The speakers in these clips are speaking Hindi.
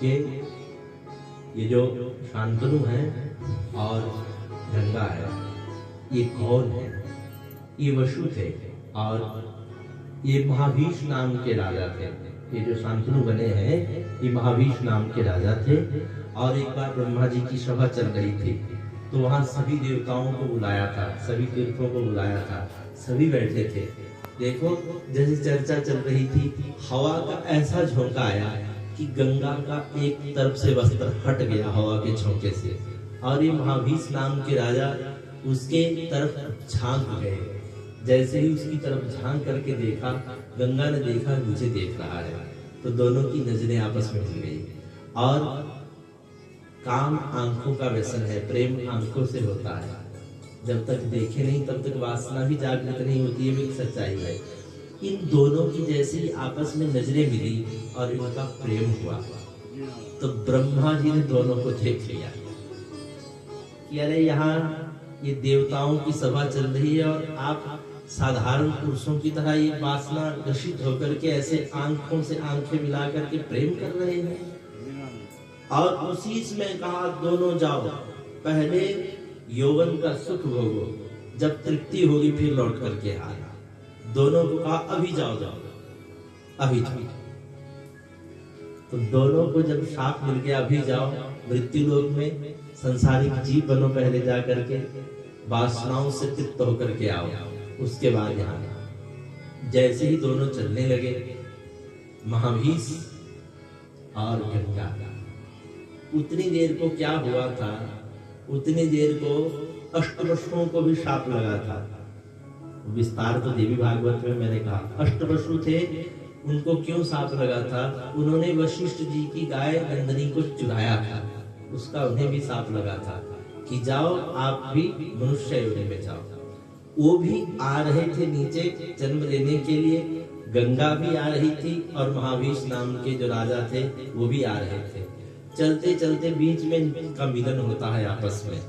कि ये जो शांतनु है और गंगा है, ये कौन है? ये वसु थे और ये महाभीष नाम के राजा थे। ये जो शांतनु बने हैं ये महाभीष नाम के राजा थे। और एक बार ब्रह्मा जी की सभा चल रही थी तो वहां सभी देवताओं को बुलाया था, सभी तीर्थों को बुलाया था, सभी बैठे थे। देखो जैसे चर्चा चल रही थी, हवा का ऐसा झोंका आया कि गंगा का एक तरफ से वस्त्र हट गया हवा के झोंके से, और ये महाभीष नाम के राजा उसके तरफ झांक गए। जैसे ही उसकी तरफ झांक करके देखा, गंगा ने देखा मुझे देख रहा है, तो दोनों की नजरें आपस में मिल गई। और काम आंखों का व्यसन है, प्रेम आंखों से होता है, जब तक देखे नहीं तब तक वासना भी जागृत नहीं होती है, भी एक सच्चाई है। इन दोनों की जैसी आपस में नजरें मिली और इनका प्रेम हुआ, तो ब्रह्मा जी ने दोनों को देख लिया कि अरे यहाँ ये देवताओं की सभा चल रही है और आप साधारण पुरुषों की तरह ये वासना ग्रसित होकर के ऐसे आंखों से आंखें मिला करके प्रेम कर रहे हैं। और उसी में कहा दोनों जाओ, पहले यौवन का सुख भोगो, जब तृप्ति होगी फिर लौट करके आना। दोनों को कहा अभी जाओ अभी जाओ। तो दोनों को जब शाप मिल गया अभी जाओ, मृत्यु लोक में संसारिक जीव बनो, पहले जा करके वासनाओं से तृप्त होकर के आओ, उसके बाद यहाँ। जैसे ही दोनों चलने लगे, महाभीष और गंगा, उतनी देर को क्या हुआ था, उतनी देर को अष्टवसुओं को भी शाप लगा था। विस्तार तो देवी भागवत में मैंने कहा, अष्टवसु थे, उनको क्यों शाप लगा था? उन्होंने वशिष्ठ जी की गाय नंदिनी को चुराया था, उसका उन्हें भी शाप लगा था कि जाओ आप भी मनुष्य योनि में जाओ। वो भी आ रहे थे नीचे जन्म लेने के लिए, गंगा भी आ रही थी और महाभीष नाम के जो राजा थे वो भी आ रहे थे। चलते चलते बीच में इनका मिलन होता है आपस में,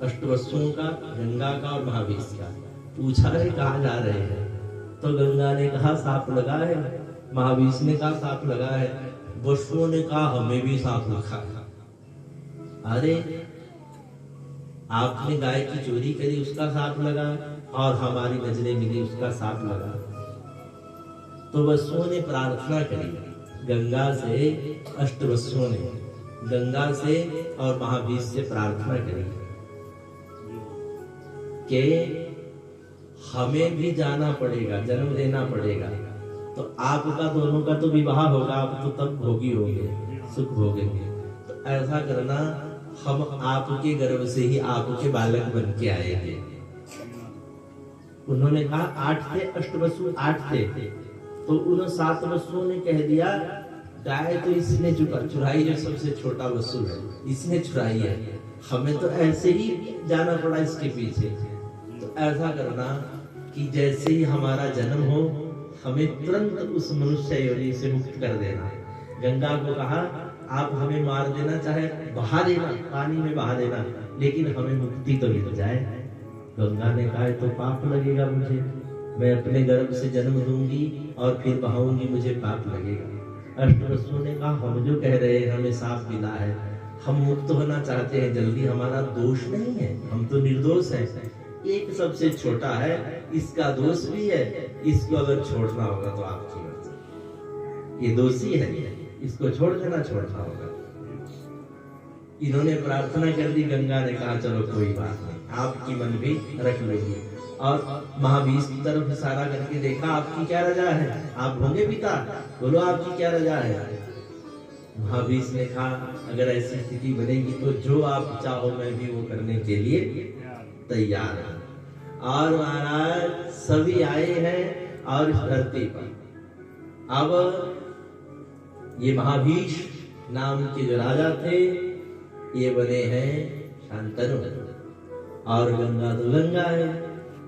अष्टवसुओं का, गंगा का और महाभीष का। पूछा है कहाँ जा रहे हैं? तो गंगा ने कहा साप लगा है, महाभीष ने कहा साप लगा है, वसुओं ने कहा हमें भी साप लगा। अरे आपने गाय की चोरी करी उसका साप लगा, और हमारी नजरें मिली उसका साप लगा। तो वसुओं ने प्रार्थना करी गंगा से, अष्टवसुओं ने गंगा से और महाभीष से प्रार्थना करी कि हमें भी जाना पड़ेगा, जन्म लेना पड़ेगा, तो आपका दोनों का तो विवाह होगा, आप तो तब भोगी होंगे, सुख भोगेंगे। तो ऐसा करना, हम आपके गर्भ से ही आपके बालक बन के आएंगे। उन्होंने कहा 8 थे अष्टवसु, 8 थे। तो उन 7 वसुओं ने कह दिया गाय तो इसने चुराई, जो सबसे छोटा वसु है इसने चुराई है, हमें तो ऐसे ही जाना पड़ा इसके पीछे। तो ऐसा करना कि जैसे ही हमारा जन्म हो, हमें तुरंत उस मनुष्य योनि से मुक्त कर देना। गंगा को कहा आप हमें मार देना, चाहे बहा देना, पानी में बहा देना, लेकिन हमें मुक्ति तो मिल जाए। गंगा ने कहा तो पाप लगेगा मुझे, मैं अपने गर्भ से जन्म लूंगी और फिर बहाऊंगी, मुझे पाप लगेगा। अष्टवसुओं ने कहा हम जो कह रहे हैं हमें साफ मिला है, हम मुक्त होना चाहते हैं जल्दी, हमारा दोष नहीं है, हम तो निर्दोष हैं। एक सबसे छोटा है, इसका दोष भी है, इसको अगर छोड़ना होगा तो आपकी मर्जी, ये दोषी है, इसको छोड़ देना, छोड़ना होगा। इन्होंने प्रार्थना कर दी, गंगा ने कहा चलो कोई बात नहीं, आपकी मन भी रख लेंगे। और महाभीष की तरफ इशारा करके देखा आपकी क्या रजा है, आप होंगे पिता, बोलो आपकी क्या रजा है। महाभीष ने कहा अगर ऐसी स्थिति बनेगी तो जो आप चाहो मैं भी वो करने के लिए तैयार हूं। और महाराज सभी आए हैं और इस धरती पर अब ये महाभीष नाम के जो राजा थे ये बने हैं शांतनु, और गंगा तो गंगा है।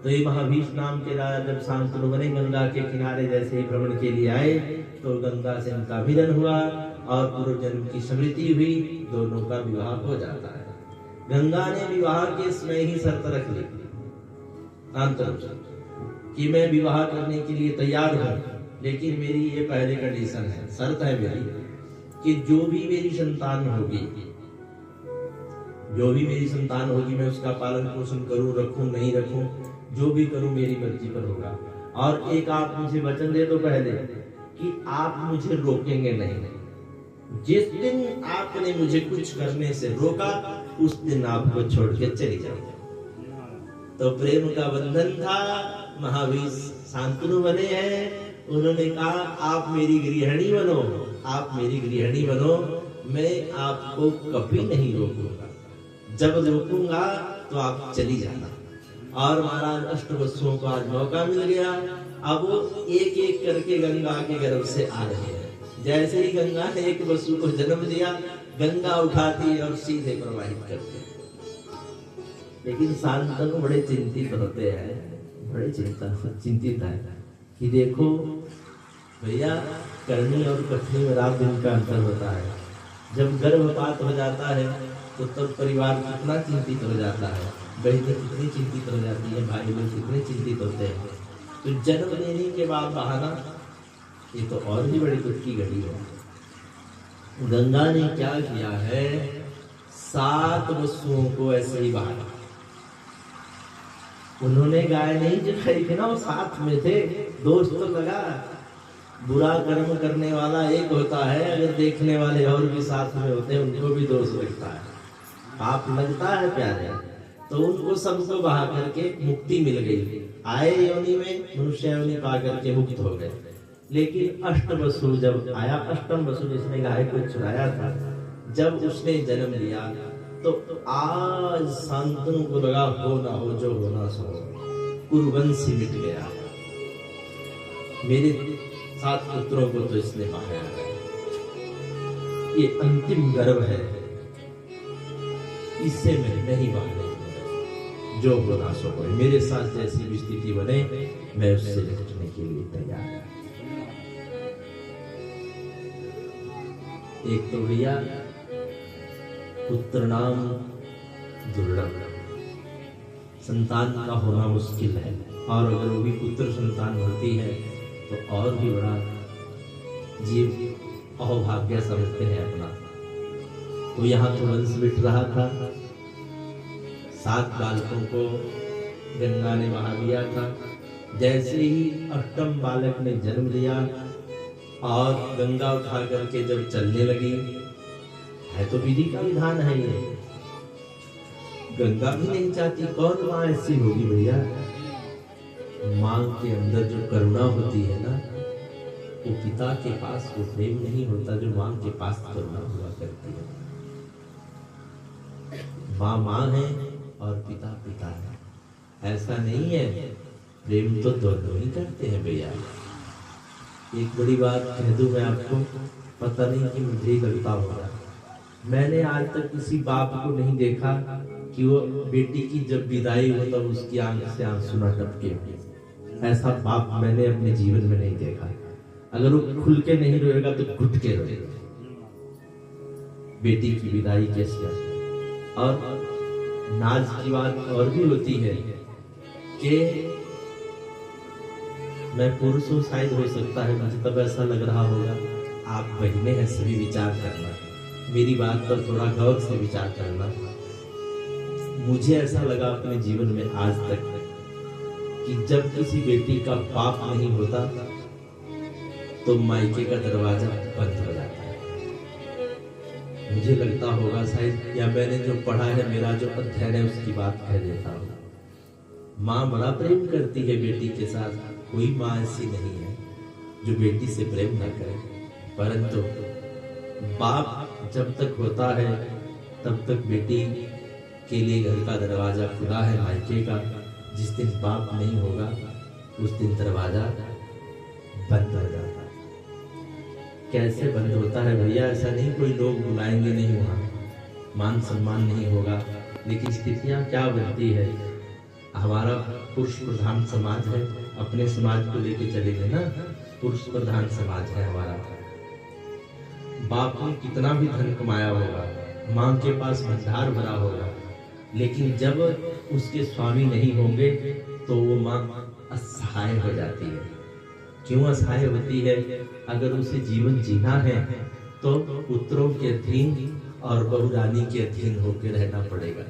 तो ये महाभीष नाम के राजा जब शांतनु बने, गंगा के किनारे जैसे ही भ्रमण के लिए आए तो गंगा से इनका मिलन हुआ और पूर्व जन्म की स्मृति हुई, दोनों का विवाह हो जाता है। गंगा ने विवाह के समय ही शर्त रख ली कि मैं विवाह करने के लिए तैयार हूं, लेकिन मेरी ये पहले कंडीशन है, शर्त है मेरी कि जो भी मेरी संतान होगी मैं उसका पालन पोषण करूं, रखूं नहीं रखूं, जो भी करूं मेरी मर्जी पर होगा। और एक आप मुझे वचन दे दो पहले कि आप मुझे रोकेंगे नहीं। जिस दिन आपने मुझे कुछ करने से रोका उस दिन आपको छोड़ के चली जाऊंगा। तो प्रेम का बंधन था। महावीर शांतनु बने हैं, उन्होंने कहा आप मेरी गृहिणी बनो, आप मेरी गृहिणी बनो, मैं आपको कभी नहीं रोकूंगा, जब रोकूंगा तो आप चली जाना। और महाराज अष्टवसुओं को आज मौका मिल गया। अब वो एक एक करके गंगा के गर्भ से आ रहे हैं। जैसे ही गंगा ने एक वसु को जन्म दिया, गंगा उठाती और सीधे प्रवाहित करती। लेकिन शांतनु बड़े चिंतित होते हैं, बड़े चिंतित है कि देखो भैया, करनी और कठनी में रात दिन का अंतर होता है। जब गर्भपात हो जाता है तो तब परिवार कितना चिंतित हो जाता है, बहनें कितनी चिंतित हो जाती है, भाई लोग कितने चिंतित होते हैं। तो जन्म लेने के बाद बहाना, ये तो और भी बड़ी दुख की घड़ी है। गंगा ने क्या किया है, 7 वसुओं को ऐसे ही बहाना। उन्होंने गाय नहीं जगाई थी ना, वो साथ में थे। दोस्त तो लगा, बुरा कर्म करने वाला एक होता है, अगर देखने वाले और भी साथ में होते हैं उनको भी दोष लगता है, पाप लगता है प्यारे। तो उनको सबको बहा करके मुक्ति मिल गई। आए योनि में, मनुष्य योनि पा करके मुक्त हो गए। लेकिन अष्टवसु जब आया, अष्टम वसु जिसने गाय को चुराया था, जब उसने जन्म लिया तो आज शांतनु को लगा हो ना हो जो होना सो, कुरुवंश मिट गया, मेरे 7 पुत्रों को तो इसने पाया है। ये अंतिम गर्भ है, इससे मैं नहीं बाहर, जो होना सो हो, मेरे साथ जैसी भी स्थिति बने मैं उससे निपटने के लिए तैयार हूं। एक तो भैया पुत्र नाम दुर्लभ, संतान का होना मुश्किल है, और अगर वो भी पुत्र संतान होती है तो और भी बड़ा जीव अहोभाग्य समझते हैं अपना। तो यहाँ तो वंश बिट रहा था, 7 बालकों को गंगा ने बहा दिया था। जैसे ही 8वें बालक ने जन्म लिया और गंगा उठा करके जब चलने लगी, है तो विधि का विधान है ये, गंगा भी नहीं चाहती, कौन माँ ऐसी होगी भैया। माँ के अंदर जो करुणा होती है ना, वो पिता के पास वो प्रेम नहीं होता जो माँ के पास करुणा हुआ करती है। माँ माँ है और पिता पिता है, ऐसा नहीं है। प्रेम तो दोनों ही करते हैं भैया। एक बड़ी बात कह दूं मैं आपको, पता नहीं कि मुझे ही लगता होगा, मैंने आज तक किसी बाप को नहीं देखा कि वो बेटी की जब विदाई हो तब उसकी आंख से आंसू न टपके। ऐसा बाप मैंने अपने जीवन में नहीं देखा। अगर वो खुल के नहीं रोएगा तो घुट के रोएगा। बेटी की विदाई कैसे। और नाज की बात और भी होती है कि मैं पुरुष हूं, शायद हो सकता है मुझे तब ऐसा लग रहा होगा, आप बहने हैं सभी विचार करना, मेरी बात पर थोड़ा गौर से विचार करना। मुझे ऐसा लगा अपने जीवन में आज तक कि जब किसी बेटी का पाप नहीं होता तो मायके का दरवाजा बंद हो जाता है। मुझे लगता होगा शायद, या मैंने जो पढ़ा है, मेरा जो अध्ययन है उसकी बात कह देता हूँ। माँ बड़ा प्रेम करती है बेटी के साथ, कोई माँ ऐसी नहीं है जो बेटी से प्रेम न करे, परंतु बाप जब तक होता है तब तक बेटी के लिए घर का दरवाजा खुला है मायके का। जिस दिन बाप नहीं होगा उस दिन दरवाजा बंद हो जाता है। कैसे बंद होता है भैया? ऐसा नहीं कोई लोग बुलाएंगे नहीं, वहाँ मान सम्मान नहीं होगा, लेकिन स्थितियां क्या बनती है। हमारा पुरुष प्रधान समाज है, अपने समाज को लेके चलेंगे ना, पुरुष प्रधान समाज है हमारा। बाप ने कितना भी धन कमाया होगा, माँ के पास भंडार भरा होगा, लेकिन जब उसके स्वामी नहीं होंगे तो वो माँ असहाय हो जाती है। क्यों असहाय होती है? अगर उसे जीवन जीना है तो पुत्रों के अधीन और बहुरानी के अधीन होकर रहना पड़ेगा।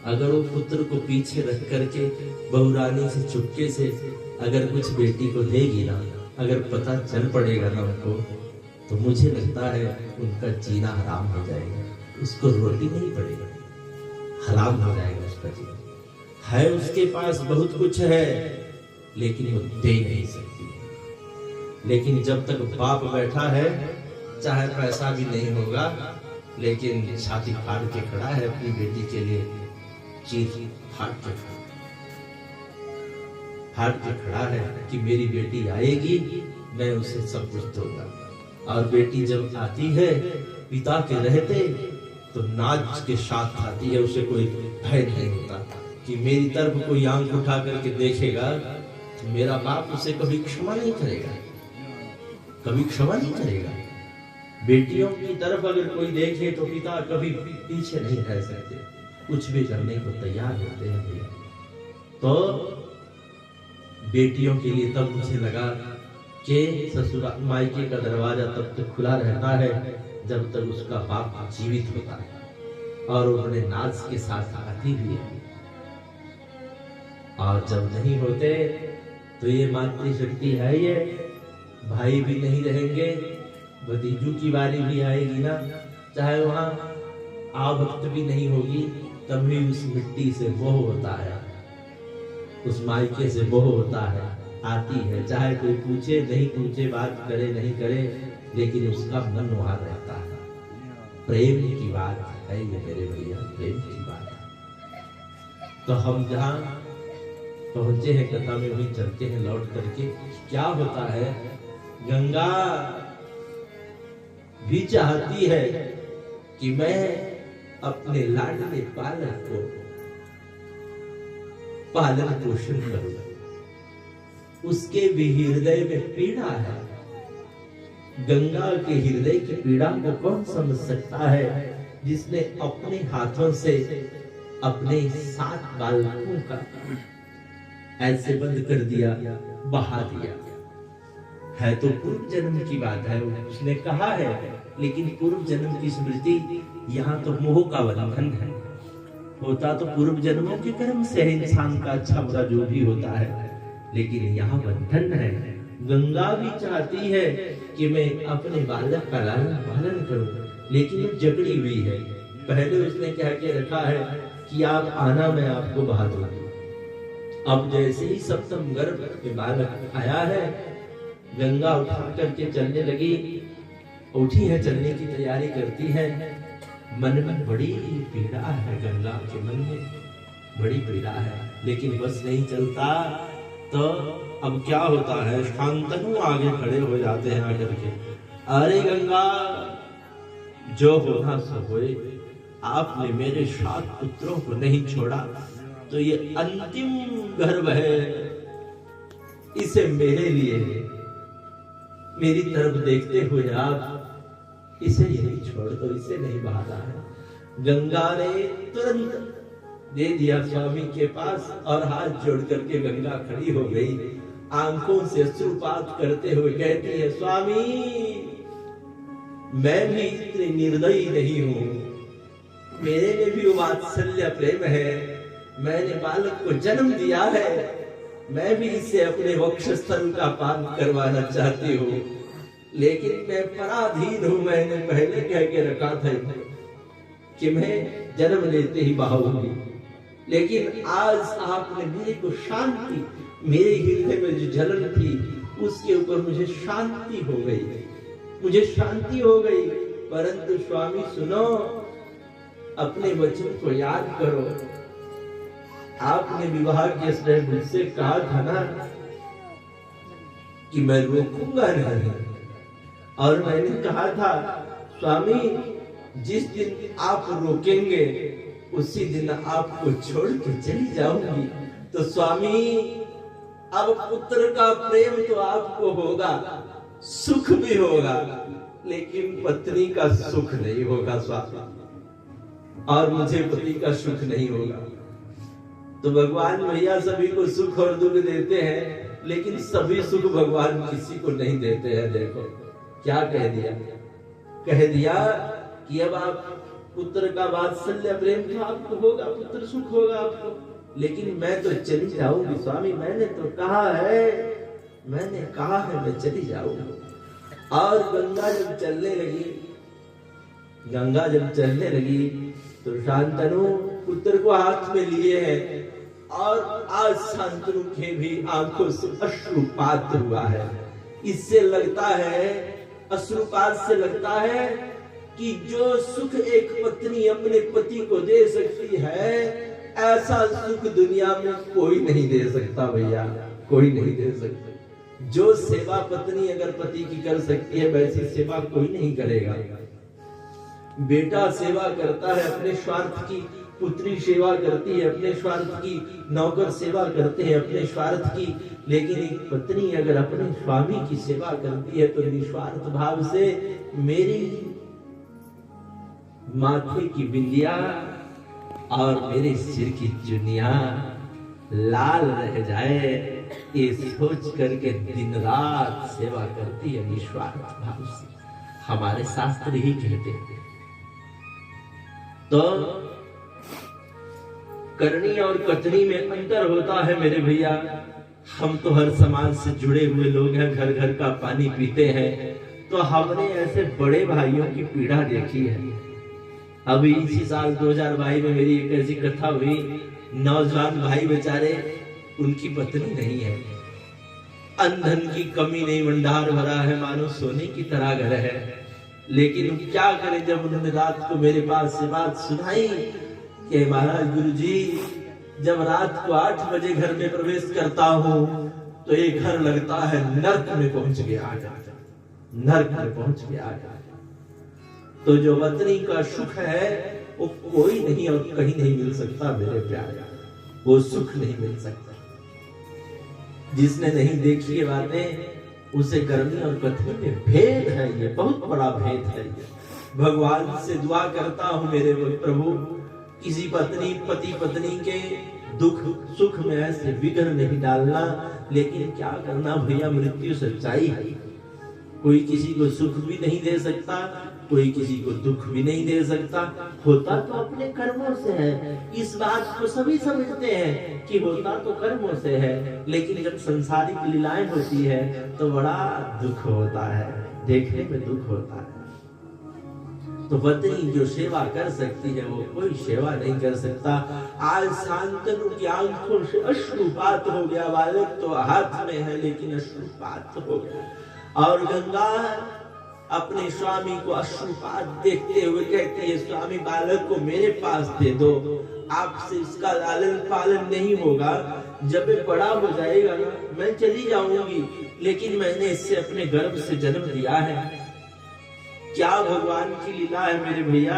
अगर वो पुत्र को पीछे रख करके बहुरानी से चुपके से अगर कुछ बेटी को देगी ना, अगर पता चल पड़ेगा ना उनको, तो मुझे लगता है उनका जीना हराम हो जाएगा। उसको रोटी नहीं पड़ेगा, हराम हो जाएगा उसका जीना। है उसके पास बहुत कुछ है, लेकिन वो दे नहीं सकती। लेकिन जब तक बाप बैठा है, चाहे पैसा भी नहीं होगा, लेकिन छाती फाड़ के खड़ा है अपनी बेटी के लिए, चीर फाड़ के खड़ा है कि मेरी बेटी आएगी, मैं उसे सब कुछ दूंगा। और बेटी जब आती है पिता के रहते, तो नाच के साथ आती है, उसे कोई भय नहीं होता कि मेरी तरफ कोई आंख उठा करके देखेगा तो मेरा बाप उसे कभी क्षमा नहीं करेगा, कभी क्षमा नहीं करेगा। बेटियों की तरफ अगर कोई देखे तो पिता कभी पीछे नहीं रह सकते, कुछ भी करने को तैयार होते हैं भैया। तो बेटियों के लिए तब मुझे लगा कि ससुराल मायके का दरवाजा तब तक खुला रहता है जब तक उसका बाप जीवित होता है, और उन्होंने नाज के साथ आती भी है। और जब नहीं होते तो ये मातृशक्ति है, ये भाई भी नहीं रहेंगे, भतीजू की बारी भी आएगी ना, चाहे वहां आवक्त भी नहीं होगी, तभी उस मिट्टी से मोह होता है, उस मायके से मोह होता है, आती है। चाहे कोई पूछे नहीं पूछे, बात करे नहीं करे, लेकिन उसका मन वहां रहता है। प्रेम की बात है ये मेरे भैया, प्रेम की बात है। तो हम जहाँ पहुंचे हैं कथा में, वही चलते हैं लौट करके। क्या होता है, गंगा भी चाहती है कि मैं अपने लाडले बालक को पालन पोषण करूं। उसके भी हृदय में पीड़ा है। गंगा के हृदय की पीड़ा को कौन समझ सकता है, जिसने अपने हाथों से अपने 7 बालकों का ऐसे बंद कर दिया, बहा दिया। है तो पूर्व जन्म की बात है, उसने कहा है, लेकिन पूर्व जन्म की स्मृति, यहाँ तो मोह का बंधन है। होता तो पूर्व जन्मों के कर्म से इंसान का अच्छा बुरा जो भी होता है, लेकिन यहाँ बंधन है। गंगा भी चाहती है कि मैं अपने बालक का लालन पालन करूं, लेकिन वो जकड़ी हुई है। पहले उसने कह के रखा है कि आप आना, मैं आपको बहा दूंगा। अब जैसे ही सप्तम गर्भ में बालक आया है, गंगा उठा करके चलने लगी, उठी है, चलने की तैयारी करती है। मन में बड़ी पीड़ा है, गंगा के मन में बड़ी पीड़ा है, लेकिन बस नहीं चलता। तो अब क्या होता है, शांतनु आगे खड़े हो जाते हैं आकर के, अरे गंगा, जो होना सो होए, आपने मेरे 7 पुत्रों को नहीं छोड़ा, तो ये अंतिम गर्भ है, इसे मेरे लिए, मेरी तरफ देखते हुए आप इसे यही छोड़ दो, इसे नहीं बहाना है। गंगा ने तुरंत दे दिया स्वामी के पास, और हाथ जोड़ करके गंगा खड़ी हो गई, आंखों से अश्रुपात करते हुए कहती है, स्वामी, मैं भी इतनी निर्दयी नहीं हूं, मेरे में भी वात्सल्य प्रेम है, मैंने बालक को जन्म दिया है, मैं भी इसे अपने वक्षस्थल का पान करवाना चाहती हूँ, लेकिन मैं पराधीन हूँ। मैंने पहले कह के रखा था कि मैं जन्म लेते ही बहाऊंगी, लेकिन आज आपने मेरे को शांति, मेरे हृदय में जो जलन थी उसके ऊपर मुझे शांति हो गई, मुझे शांति हो गई। परंतु स्वामी सुनो, अपने वचन को याद करो, आपने विवाह के समय मुझसे कहा था ना कि मैं रोकूंगा नहीं, और मैंने कहा था, स्वामी, जिस दिन आप रोकेंगे उसी दिन आपको छोड़ के चली जाऊंगी। तो स्वामी, अब पुत्र का प्रेम तो आपको होगा, सुख भी होगा, लेकिन पत्नी का सुख नहीं होगा स्वामी, और मुझे पति का सुख नहीं होगा। तो भगवान भैया सभी को सुख और दुख देते हैं, लेकिन सभी सुख भगवान किसी को नहीं देते हैं। देखो क्या कह दिया, कह दिया कि अब आप पुत्र का वात्सल्य प्रेम तो आपको होगा, पुत्र सुख होगा आपको, लेकिन मैं तो चली जाऊंगी स्वामी, मैंने कहा है मैं चली जाऊंगी। और गंगा जब चलने लगी तो शांतनु पुत्र को हाथ में लिए है और आज शांतनु के भी आंखों से अश्रुपात हुआ है। इससे लगता है, अश्रुपात से लगता है कि जो सुख एक पत्नी अपने पति को दे सकती है, ऐसा सुख दुनिया में कोई नहीं दे सकता भैया, कोई नहीं दे सकता। जो सेवा पत्नी अगर पति की कर सकती है, वैसी सेवा कोई नहीं करेगा। बेटा सेवा करता है अपने स्वार्थ की, पुत्री सेवा करती है अपने स्वार्थ की, नौकर सेवा करते हैं अपने स्वार्थ की, लेकिन एक पत्नी अगर अपने स्वामी की सेवा करती है तो निस्वार्थ भाव से मेरी माथे की बिंदिया और मेरे सिर की चुनिया लाल रह जाए, ये सोच करके दिन रात सेवा करती है निस्वार्थ भाव से। हमारे शास्त्र ही कहते हैं। तो करनी और कथनी में अंतर होता है मेरे भैया। हम तो हर समाज से जुड़े हुए लोग हैं, घर घर का पानी पीते हैं, तो हमने ऐसे बड़े भाइयों की पीड़ा देखी है। अभी इसी साल 2022 में मेरी एक ऐसी कथा हुई, नौजवान भाई बेचारे, उनकी पत्नी नहीं है, अंधन की कमी नहीं, भंडार भरा है, मानो सोने की तरह घर है, लेकिन क्या करें। जब उन्होंने रात को मेरे पास से बात सुनाई कि महाराज गुरुजी, जब रात को 8 बजे घर में प्रवेश करता हूँ तो ये घर लगता है नर्क में पहुंच गया, नर्क में पहुंच गया। तो जो पत्नी का सुख है वो कोई नहीं और कहीं नहीं मिल सकता मेरे प्यारे, वो सुख नहीं मिल सकता। जिसने नहीं देखी ये बातें, उसे करनी और कथनी में भेद है, ये बहुत बड़ा भेद है। भगवान से दुआ करता हूँ मेरे प्रभु, किसी पति पत्नी के दुख सुख में ऐसे विघ्न नहीं डालना, लेकिन क्या करना भैया, मृत्यु सच्चाई है। कोई किसी को सुख भी नहीं दे सकता, कोई किसी को दुख भी नहीं दे सकता, होता तो अपने कर्मों से है। इस बात को सभी समझते हैं कि होता तो कर्मों से है, लेकिन जब संसारिक लीलाएं होती है तो बड़ा दुख होता है, देखने में दुख होता है। तो पत्नी जो सेवा कर सकती है वो कोई सेवा नहीं कर सकता। आज शांतनु की आंखों से अश्रुपात हो गया, बालक तो हाथ में है लेकिन अश्रुपात हो गया। और गंगा अपने स्वामी को अश्रुपात देखते हुए कहती है, स्वामी बालक को मेरे पास दे दो, आपसे इसका लालन पालन नहीं होगा, जब ये बड़ा हो जाएगा ना मैं चली जाऊंगी, लेकिन मैंने इससे अपने गर्भ से जन्म दिया है। क्या भगवान की लीला है मेरे भैया,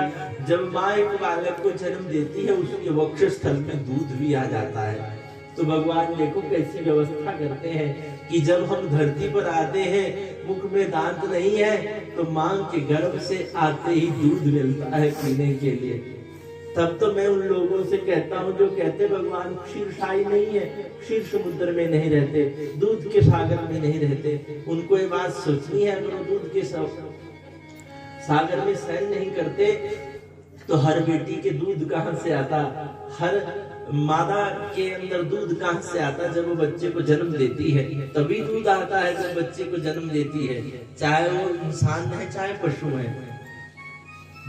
जब माँ एक बालक को जन्म देती है उसके वक्षस्थल में दूध भी आ जाता है। तो भगवान देखो कैसी व्यवस्था करते हैं कि जब हम धरती पर आते हैं, मुख में दांत नहीं है, तो माँ के गर्भ से आते ही दूध मिलता है पीने के लिए। तब तो मैं उन लोगों से कहता हूँ जो कहते भगवान क्षीरसाई नहीं है, क्षीर समुद्र में नहीं रहते, दूध के सागर में नहीं रहते, उनको ये बात सोचनी है। अगर दूध के सागर में शयन नहीं करते तो हर बेटी के दूध कहाँ से आता, हर मादा के अंदर दूध कहाँ से आता, जब वो बच्चे को जन्म देती है तभी दूध आता है, जब बच्चे को जन्म देती है, चाहे वो इंसान है चाहे पशु है।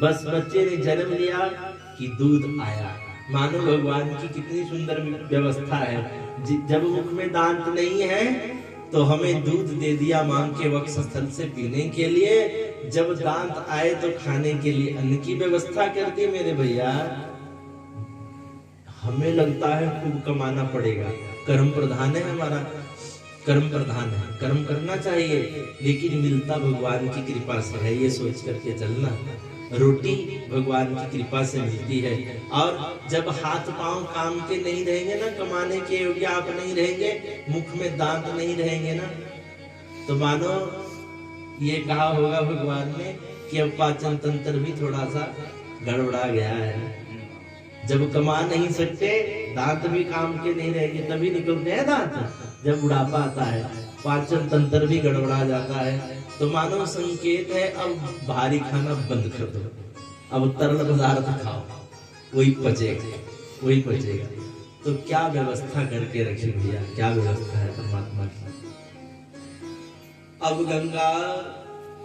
बस बच्चे ने जन्म लिया कि दूध आया। मानो भगवान की कितनी सुंदर व्यवस्था है। जब मुख में दांत नहीं है तो हमें दूध दे दिया मां के वक्षस्थल से पीने के लिए, जब दांत आए तो खाने के लिए अन्न की व्यवस्था कर दी। मेरे भैया हमें लगता है खूब कमाना पड़ेगा, कर्म प्रधान है हमारा, कर्म प्रधान है, कर्म करना चाहिए, लेकिन मिलता भगवान की कृपा से है, ये सोच करके चलना। रोटी भगवान की कृपा से मिलती है, और जब हाथ पांव काम के नहीं रहेंगे ना, कमाने के योग्य आप नहीं रहेंगे, मुख में दांत नहीं रहेंगे ना, तो मानो ये कहा होगा भगवान ने कि अब पाचन तंत्र भी थोड़ा सा गड़बड़ा गया है। जब कमा नहीं सकते, दांत भी काम के नहीं रहेंगे, तभी निकलते हैं दांत। जब बुढ़ापा आता है पाचन तंत्र भी गड़बड़ा जाता है, तो मानो संकेत है अब भारी खाना बंद कर दो, अब तरल पदार्थ खाओ, वही पचेगा, वही पचेगा। तो क्या व्यवस्था करके रखी भैया, क्या व्यवस्था है परमात्मा की। अब गंगा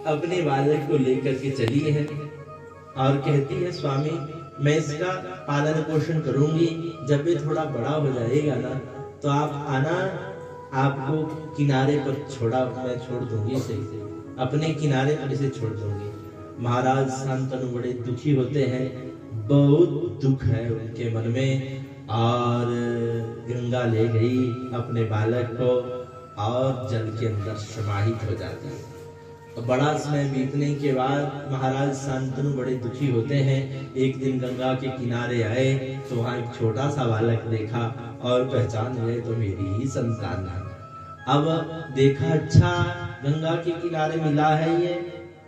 अपने बालक को लेकर के चली है और कहती है स्वामी मैं इसका पालन पोषण करूंगी, जब ये थोड़ा बड़ा हो जाएगा ना तो आप आना, आपको किनारे पर मैं छोड़ दूंगी इसे, अपने किनारे पर इसे छोड़ दूंगी। महाराज शांतनु बड़े दुखी होते हैं, बहुत दुख है उनके मन में, और गंगा ले गई अपने बालक को और जल के अंदर समाहित हो जाती है। तो बड़ा समय बीतने के बाद महाराज शांतनु बड़े दुखी होते हैं। एक दिन गंगा के किनारे आए तो वहां एक छोटा सा बालक देखा और पहचान गए तो मेरी ही संतान है। अब देखा अच्छा गंगा के किनारे मिला है, ये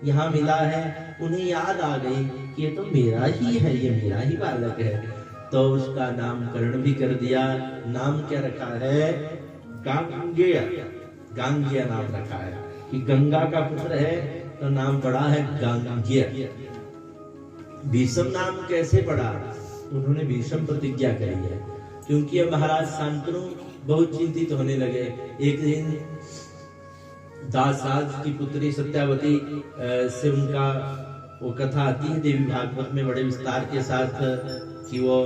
यहाँ मिला है, उन्हें याद आ गई कि ये तो मेरा ही है, ये मेरा ही बालक है। तो उसका नामकरण भी कर दिया। नाम क्या रखा है? गांगेय, गांगेय नाम रखा है कि गंगा का पुत्र है तो नाम पड़ा है गांगेय। भीष्म नाम कैसे पड़ा? उन्होंने भीष्म प्रतिज्ञा करी है, क्योंकि अब महाराज शांतनु बहुत चिंतित होने लगे। एक दिन दासराज की पुत्री सत्यावती से उनका वो कथा आती है देवी भागवत में बड़े विस्तार के साथ, कि वो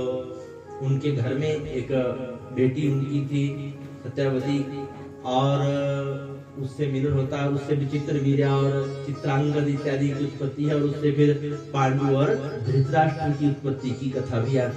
उनके घर में एक बेटी उनकी थी सत्यावती, और उससे मिलन होता है, उससे विचित्र वीर्या और चित्रांगद इत्यादि की उत्पत्ति है, और उससे फिर पांडु और धृतराष्ट्र की उत्पत्ति की कथा भी आती है।